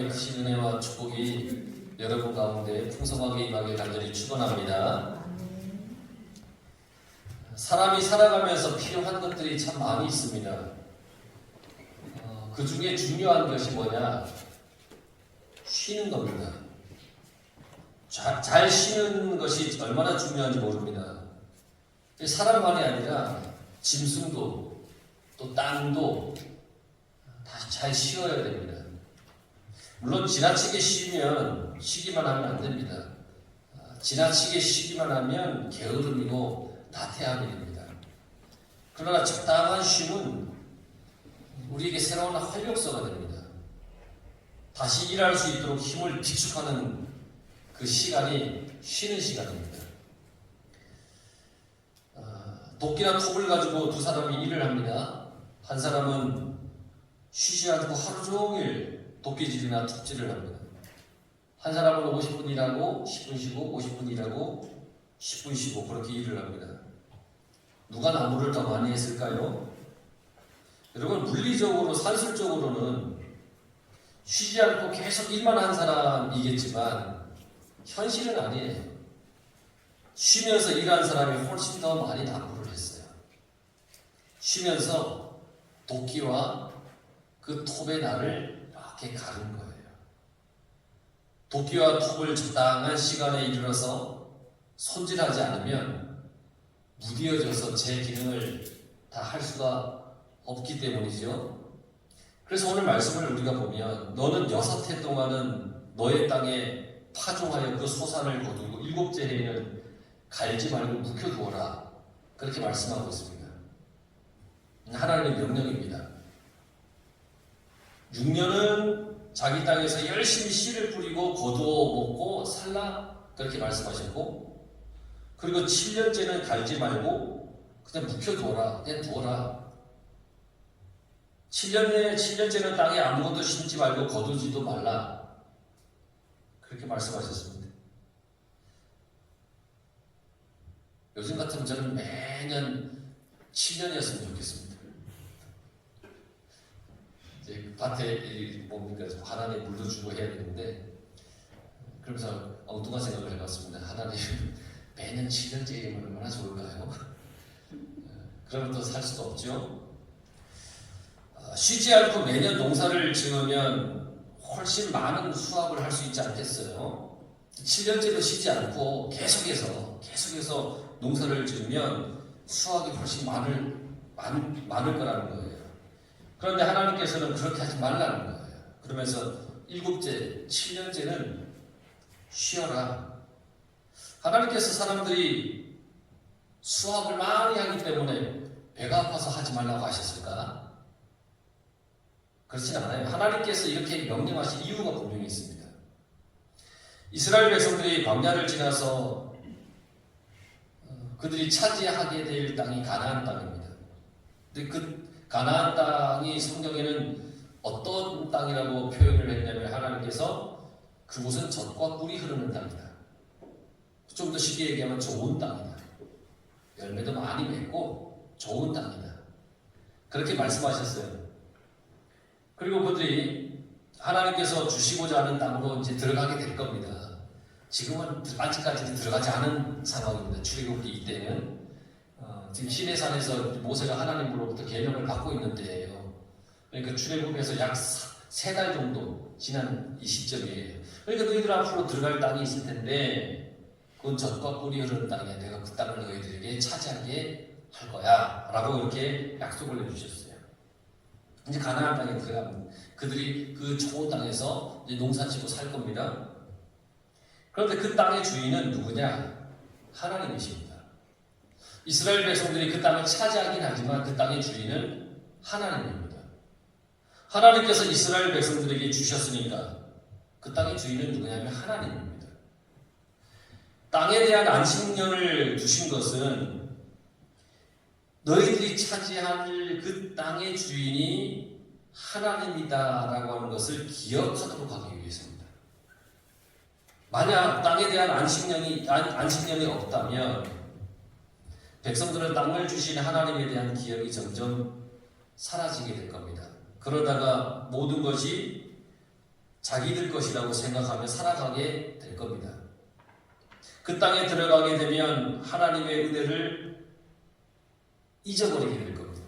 하나님의 크신 은혜와 축복이 여러분 가운데 풍성하게 임하길 간절히 축원합니다. 사람이 살아가면서 필요한 것들이 참 많이 있습니다. 그 중에 중요한 것이 뭐냐? 쉬는 겁니다. 잘 쉬는 것이 얼마나 중요한지 모릅니다. 사람만이 아니라 짐승도 또 땅도 다 잘 쉬어야 됩니다. 물론 지나치게 쉬기만 하면 안 됩니다. 지나치게 쉬기만 하면 게으름이고 나태함이 됩니다. 그러나 적당한 쉼은 우리에게 새로운 활력소가 됩니다. 다시 일할 수 있도록 힘을 비축하는 그 시간이 쉬는 시간입니다. 도끼나 톱을 가지고 두 사람이 일을 합니다. 한 사람은 쉬지 않고 하루 종일 도끼질이나 톱질을 합니다. 한 사람은 50분 일하고 10분 쉬고 50분 일하고 10분 쉬고 그렇게 일을 합니다. 누가 나무를 더 많이 했을까요? 여러분, 물리적으로 산술적으로는 쉬지 않고 계속 일만 한 사람이겠지만 현실은 아니에요. 쉬면서 일한 사람이 훨씬 더 많이 나무를 했어요. 쉬면서 도끼와 그 톱의 날을 이렇게 가른 거예요. 도끼와 톱을 적당한 시간에 이르러서 손질하지 않으면 무뎌져서 제 기능을 다 할 수가 없기 때문이죠. 그래서 오늘 말씀을 우리가 보면 너는 6해 동안은 너의 땅에 파종하여 그 소산을 거두고 7째 해에는 갈지 말고 묵혀두어라. 그렇게 말씀하고 있습니다. 하나님의 명령입니다. 6년은 자기 땅에서 열심히 씨를 뿌리고 거두어 먹고 살라. 그렇게 말씀하셨고, 그리고 7년째는 갈지 말고 그냥 묵혀두어라. 그냥 두어라. 7년째는 땅에 아무것도 심지 말고 거두지도 말라. 그렇게 말씀하셨습니다. 요즘 같으면 저는 매년 7년이었으면 좋겠습니다. 이제 밭에 뭡니까? 하나님 물도 주고 해야 되는데, 그러면서 엉뚱한 생각을 해봤습니다. 하나님 매년 7년째이면 얼마나 좋을까요? 그러면 또 살 수도 없죠. 쉬지 않고 매년 농사를 지으면 훨씬 많은 수확을 할 수 있지 않겠어요? 7년째도 쉬지 않고 계속해서 농사를 지으면 수확이 훨씬 많을 거라는 거예요. 그런데 하나님께서는 그렇게 하지 말라는 거예요. 그러면서 7째, 7년째는 쉬어라. 하나님께서 사람들이 수확을 많이 하기 때문에 배가 아파서 하지 말라고 하셨을까? 그렇진 않아요. 하나님께서 이렇게 명령하신 이유가 분명히 있습니다. 이스라엘 백성들이 광야를 지나서 그들이 차지하게 될 땅이 가나안 땅입니다. 근데 그 가나안 땅이 성경에는 어떤 땅이라고 표현을 했냐면 하나님께서 그곳은 젖과 꿀이 흐르는 땅이다. 좀 더 쉽게 얘기하면 좋은 땅이다. 열매도 많이 맺고 좋은 땅이다. 그렇게 말씀하셨어요. 그리고 그들이 하나님께서 주시고자 하는 땅으로 이제 들어가게 될 겁니다. 지금은 아직까지는 들어가지 않은 상황입니다. 출애굽기 이때는 지금 시내산에서 모세가 하나님으로부터 계명을 받고 있는 때예요. 그러니까 출애굽에서 약 3달 정도 지난 이 시점이에요. 그러니까 너희들 앞으로 들어갈 땅이 있을 텐데 그건 젖과 꿀이 흐르는 땅이야. 내가 그 땅을 너희들에게 차지하게 할 거야 라고 이렇게 약속을 해주셨어요. 이제 가나안 땅에 들어가면 그들이 그 좋은 땅에서 이제 농사짓고 살 겁니다. 그런데 그 땅의 주인은 누구냐? 하나님이십니다. 이스라엘 백성들이 그 땅을 차지하긴 하지만 그 땅의 주인은 하나님입니다. 하나님께서 이스라엘 백성들에게 주셨으니까 그 땅의 주인은 누구냐면 하나님입니다. 땅에 대한 안식년을 두신 것은 너희들이 차지할 그 땅의 주인이 하나님이다라고 하는 것을 기억하도록 하기 위해서입니다. 만약 땅에 대한 안식년이 없다면 백성들은 땅을 주신 하나님에 대한 기억이 점점 사라지게 될 겁니다. 그러다가 모든 것이 자기들 것이라고 생각하며 살아가게 될 겁니다. 그 땅에 들어가게 되면 하나님의 은혜를 잊어버리게 될 겁니다.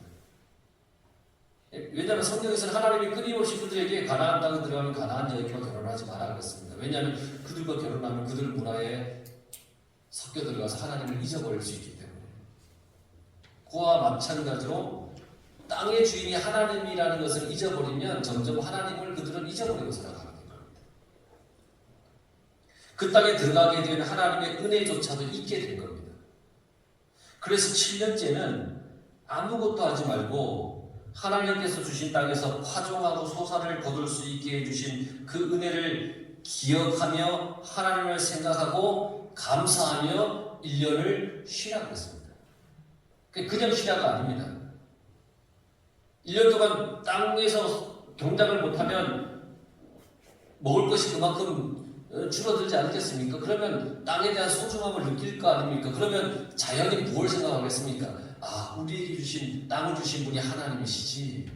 왜냐하면 성경에서는 하나님이 끊임없이 그들에게 가나안 땅에 들어가면 가나안 여인과 결혼하지 마라 그랬습니다. 왜냐하면 그들과 결혼하면 그들 문화에 섞여 들어가서 하나님을 잊어버릴 수 있기 때문에. 그와 마찬가지로 땅의 주인이 하나님이라는 것을 잊어버리면 점점 하나님을 그들은 잊어버리고 살아가게 될 겁니다. 그 땅에 들어가게 되면 하나님의 은혜조차도 잊게 될 겁니다. 그래서 7년째는 아무것도 하지 말고 하나님께서 주신 땅에서 파종하고 소산을 거둘 수 있게 해주신 그 은혜를 기억하며 하나님을 생각하고 감사하며 1년을 쉬라고 했습니다. 그냥 쉬라가 아닙니다. 1년 동안 땅에서 경작을 못하면 먹을 것이 그만큼 줄어들지 않겠습니까? 그러면 땅에 대한 소중함을 느낄 거 아닙니까? 그러면 자연이 무엇을 생각하겠습니까? 아, 우리에게 주신 땅을 주신 분이 하나님이시지.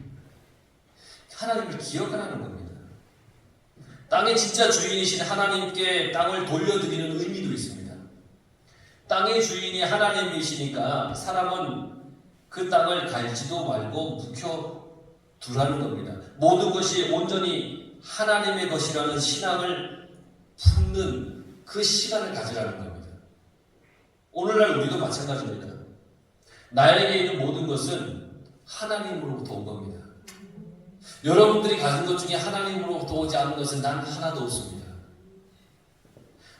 하나님을 기억하라는 겁니다. 땅의 진짜 주인이신 하나님께 땅을 돌려드리는 의미도 있습니다. 땅의 주인이 하나님이시니까 사람은 그 땅을 갈지도 말고 묵혀두라는 겁니다. 모든 것이 온전히 하나님의 것이라는 신앙을 품는 그 시간을 가지라는 겁니다. 오늘날 우리도 마찬가지입니다. 나에게 있는 모든 것은 하나님으로부터 온 겁니다. 여러분들이 가진 것 중에 하나님으로부터 오지 않은 것은 난 하나도 없습니다.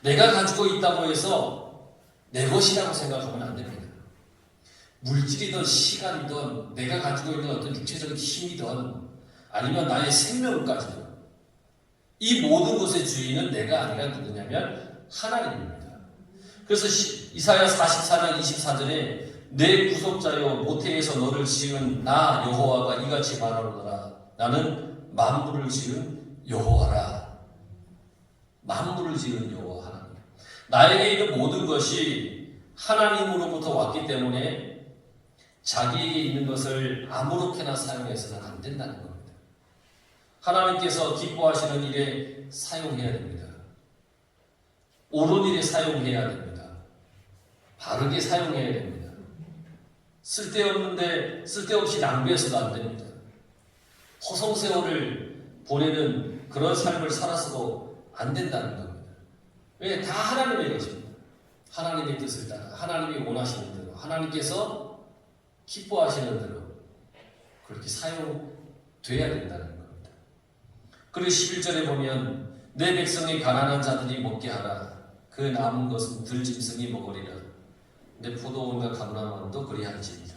내가 가지고 있다고 해서 내 것이라고 생각하면 안 됩니다. 물질이든 시간이든 내가 가지고 있는 어떤 육체적인 힘이든 아니면 나의 생명까지든 이 모든 것의 주인은 내가 아니라 누구냐면 하나님입니다. 그래서 이사야 44장 24절에 내 구속자여 모태에서 너를 지은 나 여호와가 이같이 말하노라. 나는 만물을 지은 여호와라. 만물을 지은 여호와 하나님. 나에게 있는 모든 것이 하나님으로부터 왔기 때문에 자기에게 있는 것을 아무렇게나 사용해서는 안 된다는 겁니다. 하나님께서 기뻐하시는 일에 사용해야 됩니다. 옳은 일에 사용해야 됩니다. 바르게 사용해야 됩니다. 쓸데없는데 쓸데없이 낭비해서도 안 됩니다. 허송세월을 보내는 그런 삶을 살아서도 안 된다는 겁니다. 왜? 다 하나님의 것입니다. 하나님의 뜻을 따라 하나님이 원하시는 대로 하나님께서 기뻐하시는 대로 그렇게 사용돼야 된다는 겁니다. 그리고 11절에 보면 내 백성이 가난한 자들이 먹게 하라. 그 남은 것은 들짐승이 먹으리라. 내 포도원과 감람원도 그리할지니라.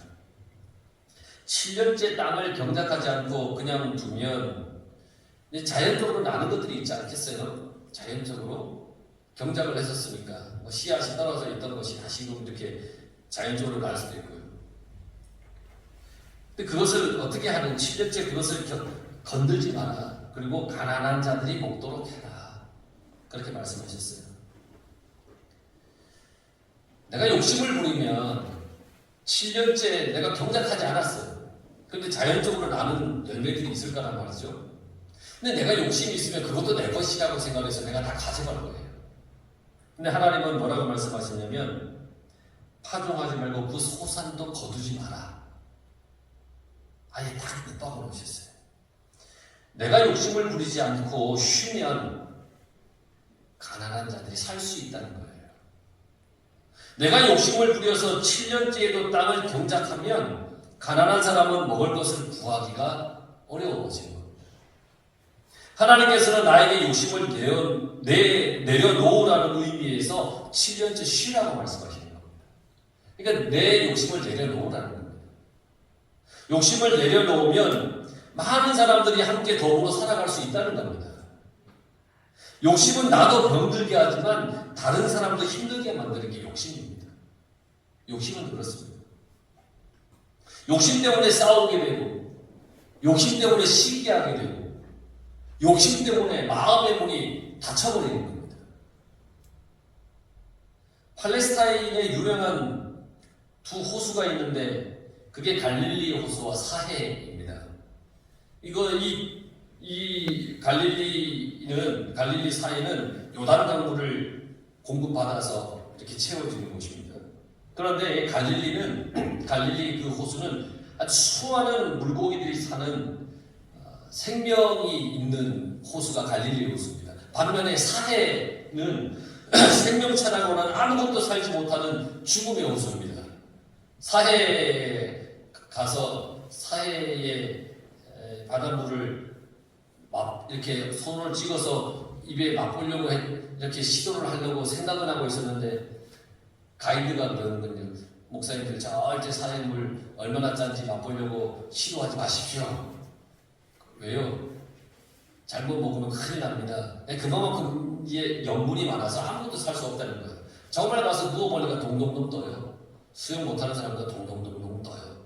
7년째 땅을 경작하지 않고 그냥 두면 자연적으로 나는 것들이 있지 않겠어요? 자연적으로 경작을 했었으니까 씨앗이 떨어져 있던 것이 다시금 이렇게 자연적으로 날 수도 있고요. 근데 그것을 어떻게 하는 7년째 그것을 건들지 마라. 그리고 가난한 자들이 먹도록 해라. 그렇게 말씀하셨어요. 내가 욕심을 부리면 7년째 내가 경작하지 않았어요. 그런데 자연적으로 나는 열매들이 있을 거란 말이죠. 근데 내가 욕심이 있으면 그것도 내 것이라고 생각해서 내가 다 가져갈 거예요. 근데 하나님은 뭐라고 말씀하시냐면 파종하지 말고 그 소산도 거두지 마라. 아예 딱 윽박을 놓으셨어요. 내가 욕심을 부리지 않고 쉬면 가난한 자들이 살 수 있다는 거예요. 내가 욕심을 부려서 7년째에도 땅을 경작하면 가난한 사람은 먹을 것을 구하기가 어려워지는 겁니다. 하나님께서는 나에게 욕심을 내려놓으라는 의미에서 7년째 쉬라고 말씀하시는 겁니다. 그러니까 내 욕심을 내려놓으라는 겁니다. 욕심을 내려놓으면 많은 사람들이 함께 더불어 살아갈 수 있다는 겁니다. 욕심은 나도 병들게 하지만 다른 사람도 힘들게 만드는 게 욕심입니다. 욕심은 그렇습니다. 욕심 때문에 싸우게 되고 욕심 때문에 시기하게 되고 욕심 때문에 마음의 문이 닫혀버리는 겁니다. 팔레스타인에 유명한 두 호수가 있는데 그게 갈릴리 호수와 사해입니다. 이 이 갈릴리 사해는 요단 강물을 공급받아서 이렇게 채워지는 곳입니다. 그런데 갈릴리 그 호수는 아주 수많은 물고기들이 사는 생명이 있는 호수가 갈릴리 호수입니다. 반면에 사해는 생명체라고는 아무것도 살지 못하는 죽음의 호수입니다. 사해에 가서 사해의 바닷물을 이렇게 손을 찍어서 입에 맛보려고 이렇게 시도를 하려고 생각을 하고 있었는데 가이드가 그러는 건요. 목사님들 절대 사해 물 얼마나 짠지 맛보려고 시도하지 마십시오. 왜요? 잘못 먹으면 큰일 납니다. 그만큼 이게 염분이 많아서 아무것도 살 수 없다는 거예요. 정말 가서 누워보니까 동동동 떠요. 수영 못하는 사람보다 동동동 떠요.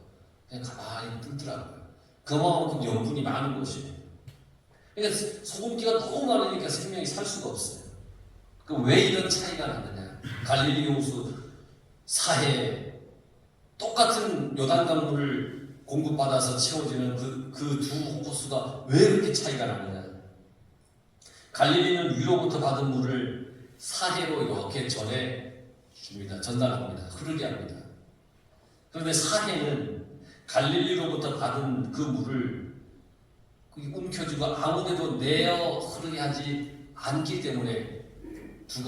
그냥 가만히 뜨더라고요. 그만큼 염분이 많은 곳이에요. 그러니까 소금기가 너무 많으니까 생명이 살 수가 없어요. 왜 이런 차이가 나느냐? 갈릴리 호수 사해 똑같은 요단강물을 공급받아서 채워지는 그 두 호수가 왜 그렇게 차이가 나느냐? 갈릴리는 위로부터 받은 물을 사해로 이렇게 전달합니다. 흐르게 합니다. 그런데 사해는 갈릴리로부터 받은 그 물을 움켜쥐고 아무데도 내어 흐르게 하지 않기 때문에 두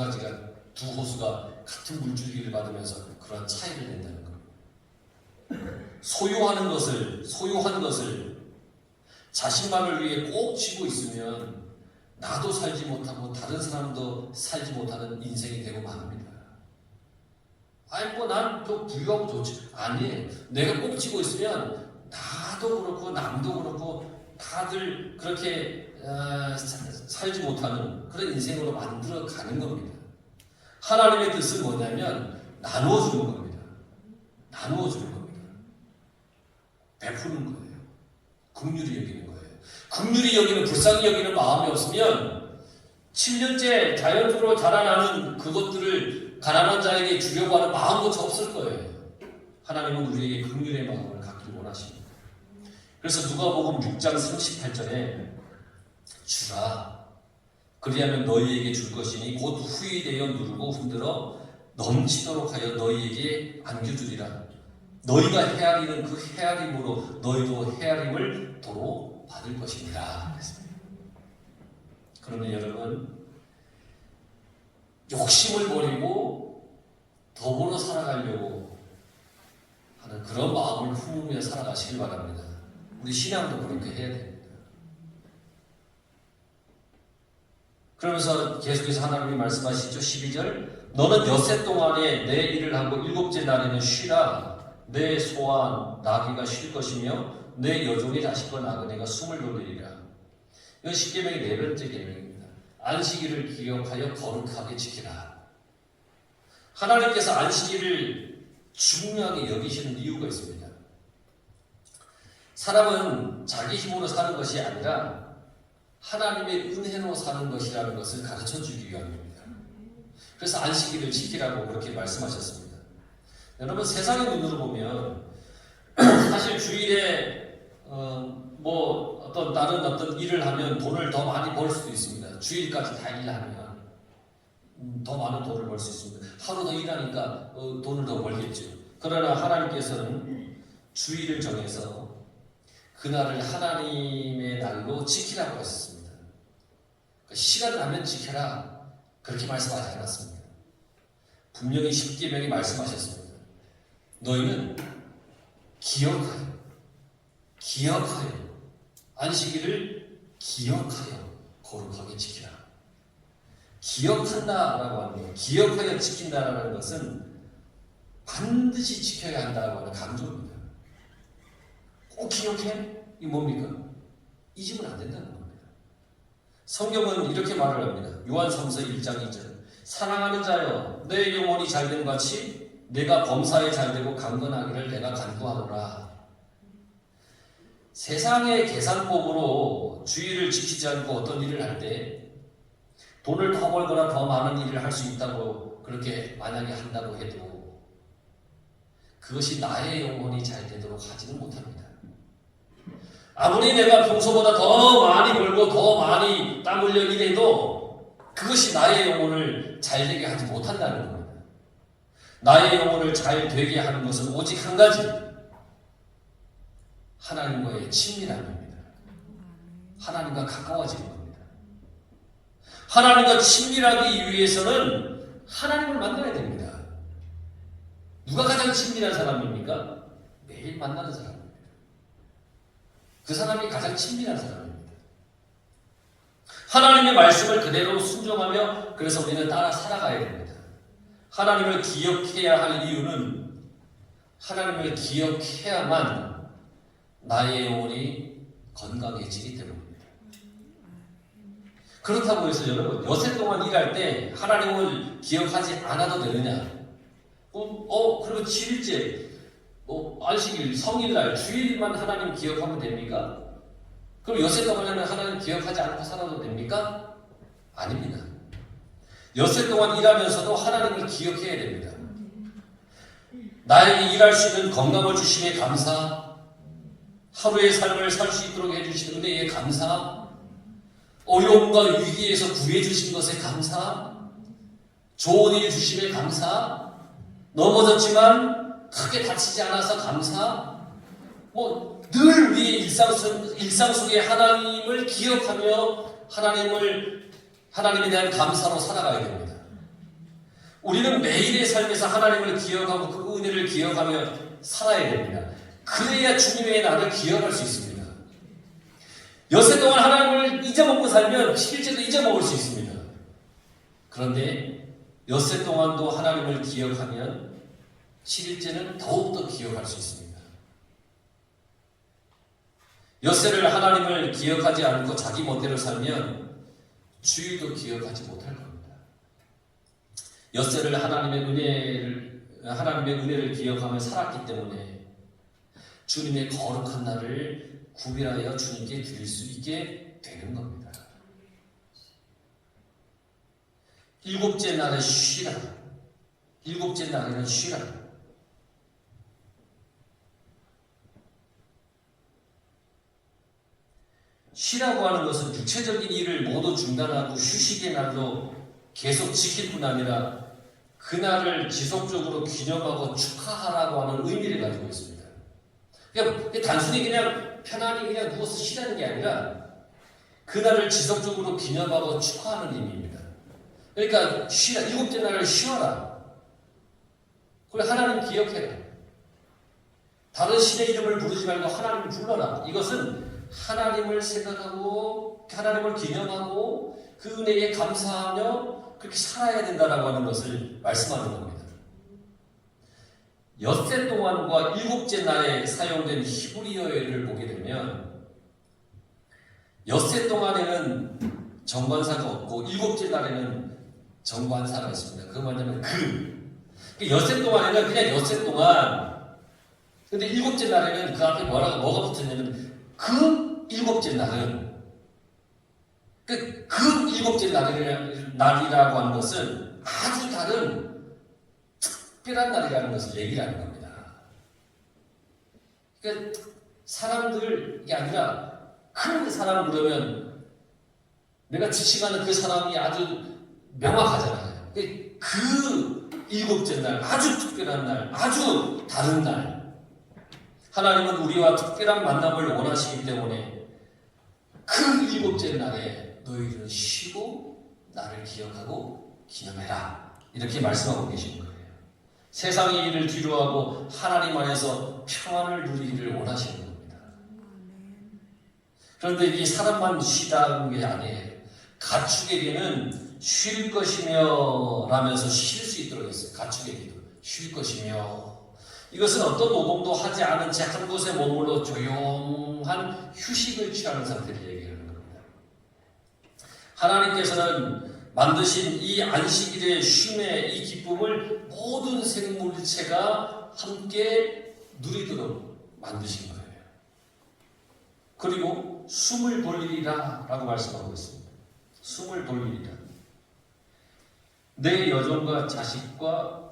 호수가 같은 물줄기를 받으면서 그런 차이를 낸다는 겁니다. 소유한 것을 자신만을 위해 꼭 쥐고 있으면 나도 살지 못하고 다른 사람도 살지 못하는 인생이 되고 맙니다. 난 부유하고 좋지. 아니에요. 내가 꼭 쥐고 있으면 나도 그렇고 남도 그렇고 다들 그렇게 살지 못하는 그런 인생으로 만들어 가는 겁니다. 하나님의 뜻은 뭐냐면 나누어 주는 겁니다. 베푸는 거예요. 긍휼히 여기는 거예요. 긍휼히 여기는, 불쌍히 여기는 마음이 없으면 7년째 자연적으로 자라나는 그것들을 가난한 자에게 주려고 하는 마음조차 없을 거예요. 하나님은 우리에게 긍휼의 마음을 갖기를 원하십니다. 그래서 누가복음 6장 38절에 주라, 그리하면 너희에게 줄 것이니 곧 후히 되어 누르고 흔들어 넘치도록 하여 너희에게 안겨주리라. 너희가 헤아리는 그 헤아림으로 너희도 헤아림을 도로 받을 것입니다. 그러면 여러분, 욕심을 버리고 더불어 살아가려고 하는 그런 마음을 품으며 살아가시길 바랍니다. 우리 신앙도 그렇게 해야 됩니다. 그러면서 계속해서 하나님이 말씀하시죠. 12절, 너는 엿새 동안에 내 일을 하고 일곱째 날에는 쉬라. 내 소와 나귀가 쉴 것이며 내 여종의 자식과 나그네가 숨을 돌리리라. 이건 십계명의 네 번째 계명입니다. 안식일을 기억하여 거룩하게 지키라. 하나님께서 안식일을 중요하게 여기시는 이유가 있습니다. 사람은 자기 힘으로 사는 것이 아니라 하나님의 은혜로 사는 것이라는 것을 가르쳐주기 위함입니다. 그래서 안식일을 지키라고 그렇게 말씀하셨습니다. 여러분, 세상의 눈으로 보면 사실 주일에 어떤 다른 어떤 일을 하면 돈을 더 많이 벌 수도 있습니다. 주일까지 다 일하면 더 많은 돈을 벌 수 있습니다. 하루 더 일하니까 돈을 더 벌겠죠. 그러나 하나님께서는 주일을 정해서 그날을 하나님의 날로 지키라고 하셨습니다. 시간 나면 지켜라, 그렇게 말씀하지 않았습니다. 분명히 십계명이 말씀하셨습니다. 너희는 기억하여 안식일을 기억하여 거룩하게 지키라. 기억한다라고 하는 것, 기억하여 지킨다라는 것은 반드시 지켜야 한다고 하는 강조입니다. 꼭 기억해? 이게 뭡니까? 잊으면 안 된다는 겁니다. 성경은 이렇게 말을 합니다. 요한삼서 1장 2절, 사랑하는 자여, 내 영혼이 잘됨 같이 내가 범사에 잘되고 강건하기를 내가 간구하노라. 세상의 계산법으로 주의를 지키지 않고 어떤 일을 할 때 돈을 더 벌거나 더 많은 일을 할 수 있다고 그렇게 만약에 한다고 해도 그것이 나의 영혼이 잘 되도록 하지는 못합니다. 아무리 내가 평소보다 더 많이 벌고 더 많이 땀 흘려 일해도 그것이 나의 영혼을 잘 되게 하지 못한다는 겁니다. 나의 영혼을 잘 되게 하는 것은 오직 한 가지, 하나님과의 친밀함입니다. 하나님과 가까워지는 겁니다. 하나님과 친밀하기 위해서는 하나님을 만나야 됩니다. 누가 가장 친밀한 사람입니까? 매일 만나는 사람입니다. 그 사람이 가장 친밀한 사람입니다. 하나님의 말씀을 그대로 순종하며 그래서 우리는 따라 살아가야 됩니다. 하나님을 기억해야 할 이유는 하나님을 기억해야만 나의 영혼이 건강해지기 때문입니다. 그렇다고 해서 여러분 여세 동안 일할 때 하나님을 기억하지 않아도 되느냐? 그리고 7일째 안식일, 성일날, 주일만 하나님 기억하면 됩니까? 그럼 여세 동안에는 하나님 기억하지 않고 살아도 됩니까? 아닙니다. 여세 동안 일하면서도 하나님을 기억해야 됩니다. 나에게 일할 수 있는 건강을 주심에 감사, 하루의 삶을 살 수 있도록 해주신 은혜에 감사, 어려움과 위기에서 구해주신 것에 감사, 좋은 일 주심에 감사, 넘어졌지만 크게 다치지 않아서 감사, 늘 우리의 일상 속에 하나님을 기억하며 하나님에 대한 감사로 살아가야 됩니다. 우리는 매일의 삶에서 하나님을 기억하고 그 은혜를 기억하며 살아야 됩니다. 그래야 주님의 나를 기억할 수 있습니다. 여세 동안 하나님을 잊어먹고 살면 7일째도 잊어먹을 수 있습니다. 그런데 여세 동안도 하나님을 기억하면 7일째는 더욱더 기억할 수 있습니다. 엿새를 하나님을 기억하지 않고 자기 멋대로 살면 주일도 기억하지 못할 겁니다. 엿새를 하나님의 은혜를 기억하며 살았기 때문에 주님의 거룩한 날을 구별하여 주님께 드릴 수 있게 되는 겁니다. 일곱째 날에 쉬라. 일곱째 날에는 쉬라. 쉬라고 하는 것은 육체적인 일을 모두 중단하고 휴식의 날로 계속 지킬 뿐 아니라 그날을 지속적으로 기념하고 축하하라고 하는 의미를 가지고 있습니다. 그러니까 단순히 그냥 편안히 그냥 누워서 쉬라는 게 아니라 그날을 지속적으로 기념하고 축하하는 의미입니다. 그러니까 쉬라, 일곱째 날을 쉬어라. 그리고 하나님 기억해라. 다른 신의 이름을 부르지 말고 하나님을 불러라. 이것은 하나님을 생각하고 하나님을 기념하고 그 은혜에 감사하며 그렇게 살아야 된다라고 하는 것을 말씀하는 겁니다. 엿새 동안과 일곱째 날에 사용된 히브리어를 보게 되면 엿새 동안에는 정관사가 없고 일곱째 날에는 정관사가 있습니다. 그거 뭐냐면 엿새 동안에는 그냥 엿새 동안, 근데 일곱째 날에는 그 앞에 뭐가 붙었냐면 그 일곱째 날은 그 일곱째 날이라고 하는 것은 아주 다른 특별한 날이라는 것을 얘기를 하는 겁니다. 그러니까 사람들이 아니라 큰 사람 그러면 내가 지칭하는 그 사람이 아주 명확하잖아요. 그 일곱째 날, 아주 특별한 날, 아주 다른 날, 하나님은 우리와 특별한 만남을 원하시기 때문에 그 일곱째 날에 너희는 쉬고 나를 기억하고 기념해라. 이렇게 말씀하고 계시는 거예요. 세상의 일을 뒤로하고 하나님 안에서 평안을 누리기를 원하시는 겁니다. 그런데 이 사람만 쉬다는 게 아니에요. 가축에게는 쉴 것이며 라면서 쉴 수 있도록 했어요. 가축에게도 쉴 것이며, 이것은 어떤 노동도 하지 않은 채 한 곳에 머물러 조용한 휴식을 취하는 상태를 얘기하는 겁니다. 하나님께서는 만드신 이 안식일의 쉼의 이 기쁨을 모든 생물체가 함께 누리도록 만드신 거예요. 그리고 숨을 돌리리라 라고 말씀하고 있습니다. 숨을 돌리리라. 내 여종과 자식과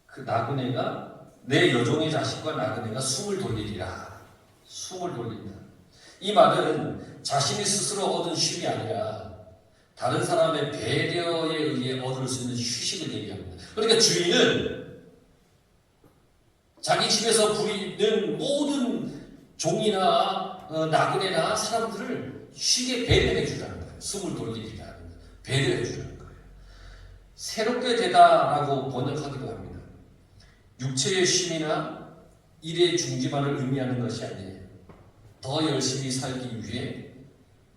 그 나그네가, 내 여종의 자식과 나그네가 숨을 돌리리라. 숨을 돌린다. 이 말은 자신이 스스로 얻은 쉼이 아니라 다른 사람의 배려에 의해 얻을 수 있는 휴식을 얘기합니다. 그러니까 주인은 자기 집에서 부리는 모든 종이나 나그네나 사람들을 쉬게 배려해 주라는 거예요. 숨을 돌리기라는 거예요. 배려해 주라는 거예요. 새롭게 되다라고 번역하기도 합니다. 육체의 쉼이나 일의 중지만을 의미하는 것이 아니에요. 더 열심히 살기 위해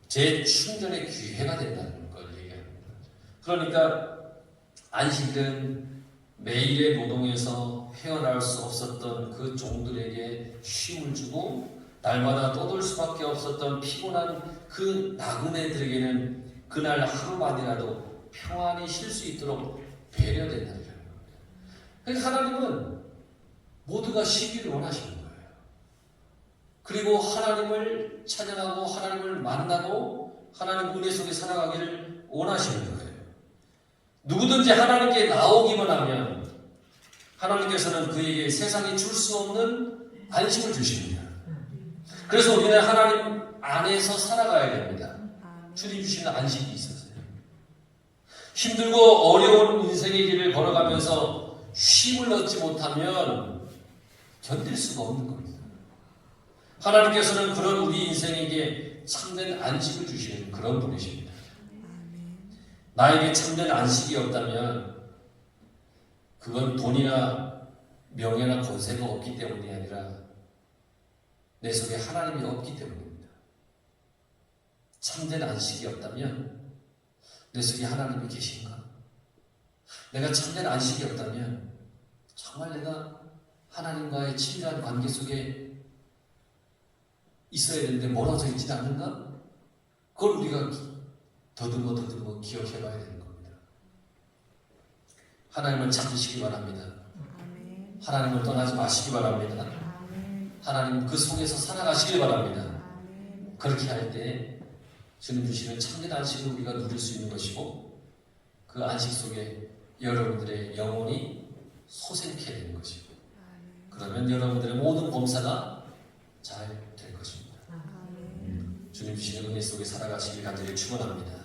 재충전의 기회가 된다는 걸 얘기합니다. 그러니까 안식일은 매일의 노동에서 헤어나올 수 없었던 그 종들에게 쉼을 주고 날마다 떠돌 수밖에 없었던 피곤한 그 나그네들에게는 그날 하루만이라도 평안히 쉴 수 있도록 배려된다는 겁니다. 그러니까 하나님은 모두가 쉬기를 원하시는 거예요. 그리고 하나님을 찬양하고 하나님을 만나고 하나님 은혜 속에 살아가기를 원하시는 거예요. 누구든지 하나님께 나오기만 하면 하나님께서는 그에게 세상이 줄 수 없는 안식을 주십니다. 그래서 우리는 하나님 안에서 살아가야 됩니다. 주님 주시는 안식이 있어서요. 힘들고 어려운 인생의 길을 걸어가면서 쉼을 얻지 못하면 견딜 수가 없는 겁니다. 하나님께서는 그런 우리 인생에게 참된 안식을 주시는 그런 분이십니다. 나에게 참된 안식이 없다면 그건 돈이나 명예나 권세가 없기 때문이 아니라 내 속에 하나님이 없기 때문입니다. 참된 안식이 없다면 내 속에 하나님이 계신가? 내가 참된 안식이 없다면 정말 내가 하나님과의 친밀한 관계 속에 있어야 되는데 멀어져 있지 않는가? 그걸 우리가 더듬어 기억해 봐야 되는 겁니다. 하나님을 찾으시기 바랍니다. 하나님을 떠나지 마시기 바랍니다. 하나님 그 속에서 살아가시길 바랍니다. 그렇게 할 때 주님 주시는 참된 안식을 우리가 누릴 수 있는 것이고 그 안식 속에 여러분들의 영혼이 소생케 되는 것이고 그러면 여러분들의 모든 범사가 잘 될 것입니다. 주님 주시는 은혜 속에 살아가시길 간절히 축원합니다.